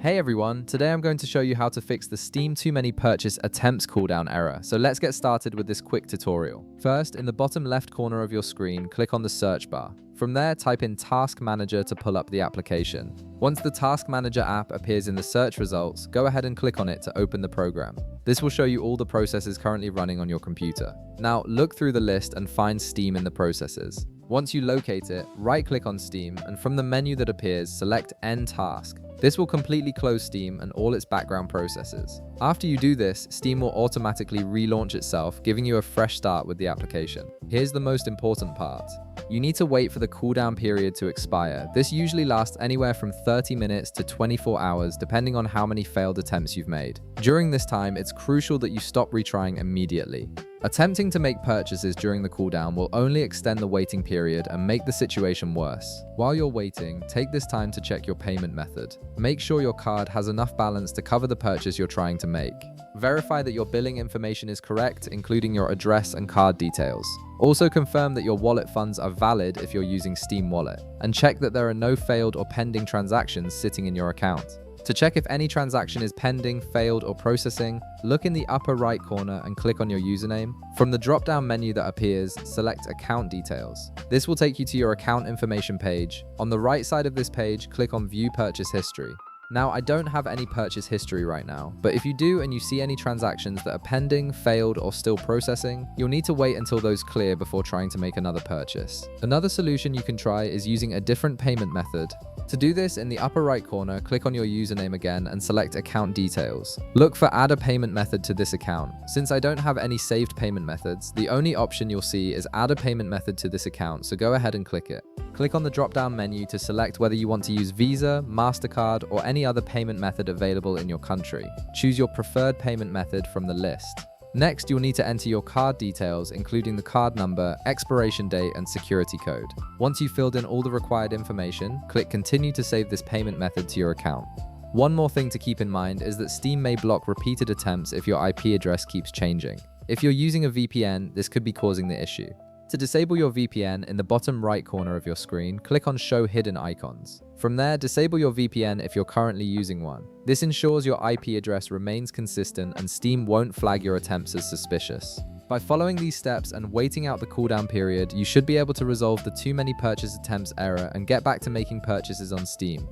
Hey everyone, today I'm going to show you how to fix the Steam Too Many Purchase Attempts cooldown error. So let's get started with this quick tutorial. First, in the bottom left corner of your screen, click on the search bar. From there, type in Task Manager to pull up the application. Once the Task Manager app appears in the search results, go ahead and click on it to open the program. This will show you all the processes currently running on your computer. Now, look through the list and find Steam in the processes. Once you locate it, right-click on Steam, and from the menu that appears, select End Task. This will completely close Steam and all its background processes. After you do this, Steam will automatically relaunch itself, giving you a fresh start with the application. Here's the most important part. You need to wait for the cooldown period to expire. This usually lasts anywhere from 30 minutes to 24 hours, depending on how many failed attempts you've made. During this time, it's crucial that you stop retrying immediately. Attempting to make purchases during the cooldown will only extend the waiting period and make the situation worse. While you're waiting, take this time to check your payment method. Make sure your card has enough balance to cover the purchase you're trying to make. Verify that your billing information is correct, including your address and card details. Also confirm that your wallet funds are valid if you're using Steam Wallet, and check that there are no failed or pending transactions sitting in your account. To check if any transaction is pending, failed, or processing, look in the upper right corner and click on your username. From the drop-down menu that appears, select Account Details. This will take you to your account information page. On the right side of this page, click on View Purchase History. Now, I don't have any purchase history right now, but if you do and you see any transactions that are pending, failed, or still processing, you'll need to wait until those clear before trying to make another purchase. Another solution you can try is using a different payment method. To do this, in the upper right corner, click on your username again and select Account Details. Look for Add a Payment Method to this account. Since I don't have any saved payment methods, the only option you'll see is Add a Payment Method to this account, so go ahead and click it. Click on the drop-down menu to select whether you want to use Visa, MasterCard, or any other payment method available in your country. Choose your preferred payment method from the list. Next, you'll need to enter your card details, including the card number, expiration date, and security code. Once you've filled in all the required information, click Continue to save this payment method to your account. One more thing to keep in mind is that Steam may block repeated attempts if your IP address keeps changing. If you're using a VPN, this could be causing the issue. To disable your VPN, in the bottom right corner of your screen, click on Show Hidden Icons. From there, disable your VPN if you're currently using one. This ensures your IP address remains consistent and Steam won't flag your attempts as suspicious. By following these steps and waiting out the cooldown period, you should be able to resolve the Too Many Purchase Attempts error and get back to making purchases on Steam.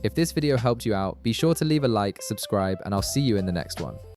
If this video helped you out, be sure to leave a like, subscribe, and I'll see you in the next one.